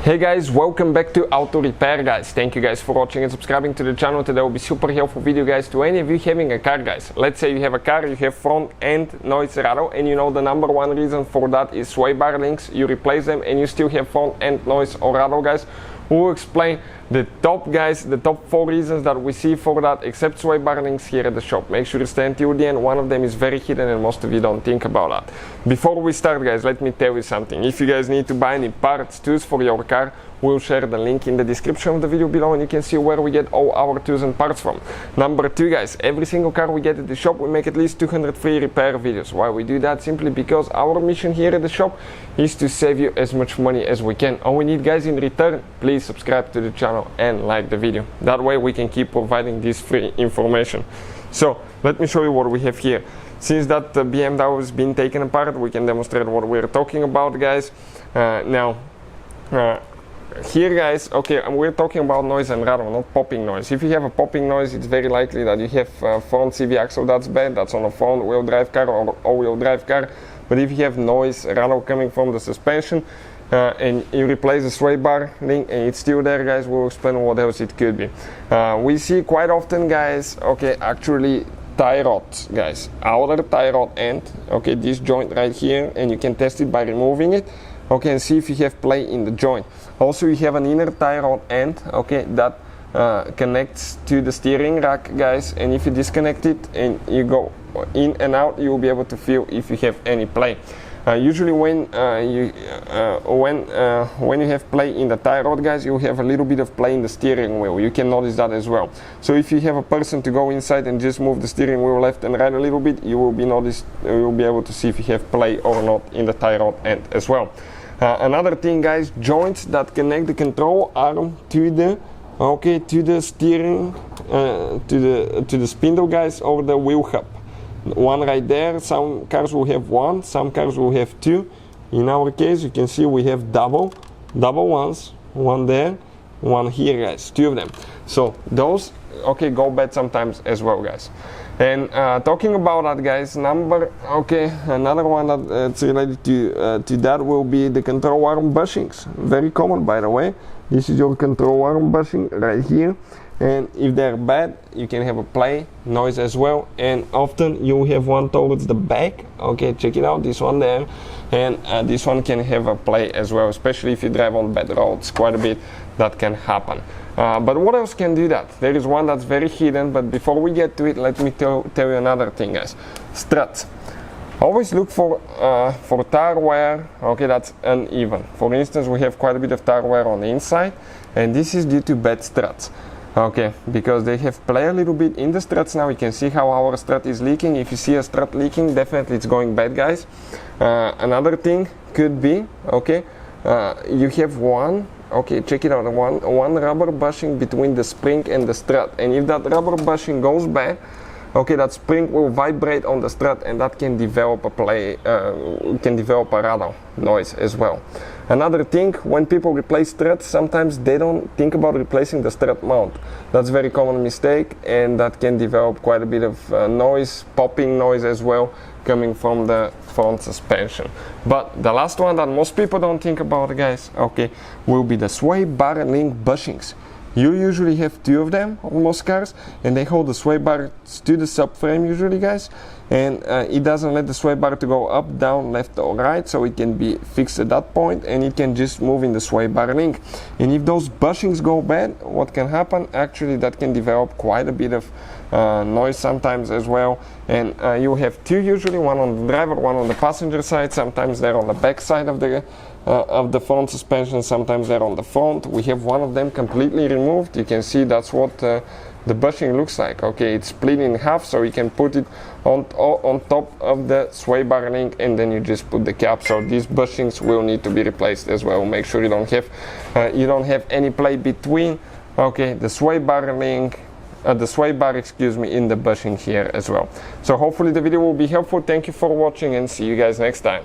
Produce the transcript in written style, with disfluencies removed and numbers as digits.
Hey guys, welcome back to Auto Repair guys. Thank you guys for watching and subscribing to the channel. Today will be super helpful video guys to any of you having a car guys. Let's say you have a car, you have front end noise rattle, and you know the number one reason for that is sway bar links. You replace them and you still have front end noise or rattle guys. We'll explain the top 4 reasons that we see for that, except sway bar links here at the shop. Make sure you stay until the end. One of them is very hidden and most of you don't think about that. Before we start guys, let me tell you something. If you guys need to buy any parts, tools for your car, we'll share the link in the description of the video below and you can see where we get all our tools and parts from. Number 2 guys, every single car we get at the shop we make at least 200 free repair videos. Why we do that? Simply because our mission here at the shop is to save you as much money as we can. All we need guys in return, please subscribe to the channel and like the video. That way we can keep providing this free information. So let me show you what we have here. Since that BMW has been taken apart, we can demonstrate what we're talking about guys. Here guys, okay, we're talking about noise and rattle, not popping noise. If you have a popping noise, it's very likely that you have front CV axle that's bad, that's on a front wheel drive car or all-wheel drive car. But if you have noise, rattle coming from the suspension, and you replace the sway bar link and it's still there guys, we'll explain what else it could be. We see quite often guys, okay, actually tie rods guys, outer tie rod end, okay, this joint right here, and you can test it by removing it. Okay, and see if you have play in the joint. Also you have an inner tie rod end, okay, that connects to the steering rack guys, and if you disconnect it and you go in and out, you will be able to feel if you have any play. Usually when you have play in the tie rod guys, you have a little bit of play in the steering wheel. You can notice that as well. So if you have a person to go inside and just move the steering wheel left and right a little bit, you will be able to see if you have play or not in the tie rod end as well. Another thing guys, joints that connect the control arm to the steering, to the spindle guys, or the wheel hub. One right there. Some cars will have one, some cars will have two. In our case you can see we have double ones, one there, one here guys, 2 of them. So those, okay, go bad sometimes as well guys. And talking about that guys, another one that's related to that will be the control arm bushings. Very common by the way. This is your control arm bushing right here, and if they're bad you can have a play noise as well, and often you have one towards the back. Okay, check it out, this one there, and this one can have a play as well, especially if you drive on bad roads. Quite a bit that can happen. But what else can do that? There is one that's very hidden, but before we get to it, let me tell you another thing guys. Struts. Always look for tire wear, okay, that's uneven. For instance, we have quite a bit of tire wear on the inside, and this is due to bad struts. Okay, because they have play a little bit in the struts. Now you can see how our strut is leaking. If you see a strut leaking, definitely it's going bad guys. Another thing could be, okay, you have one, okay, check it out, one rubber bushing between the spring and the strut, and if that rubber bushing goes bad, okay, that spring will vibrate on the strut and that can develop a rattle noise as well. Another thing, when people replace struts, sometimes they don't think about replacing the strut mount. That's a very common mistake, and that can develop quite a bit of noise, popping noise as well, coming from the front suspension. But the last one that most people don't think about guys, okay, will be the sway bar link bushings. You usually have 2 of them on most cars, and they hold the sway bar to the subframe usually guys, and it doesn't let the sway bar to go up, down, left or right, so it can be fixed at that point and it can just move in the sway bar link. And if those bushings go bad, what can happen? Actually that can develop quite a bit of noise sometimes as well, and you have 2 usually, one on the driver, one on the passenger side. Sometimes they're on the back side of the front suspension, sometimes they're on the front. We have one of them completely removed. You can see that's what the bushing looks like. Okay, it's split in half, so you can put it on top of the sway bar link and then you just put the cap. So these bushings will need to be replaced as well. Make sure you don't have any play between, okay, the sway bar link, the sway bar, excuse me, in the bushing here as well. So hopefully the video will be helpful. Thank you for watching and see you guys next time.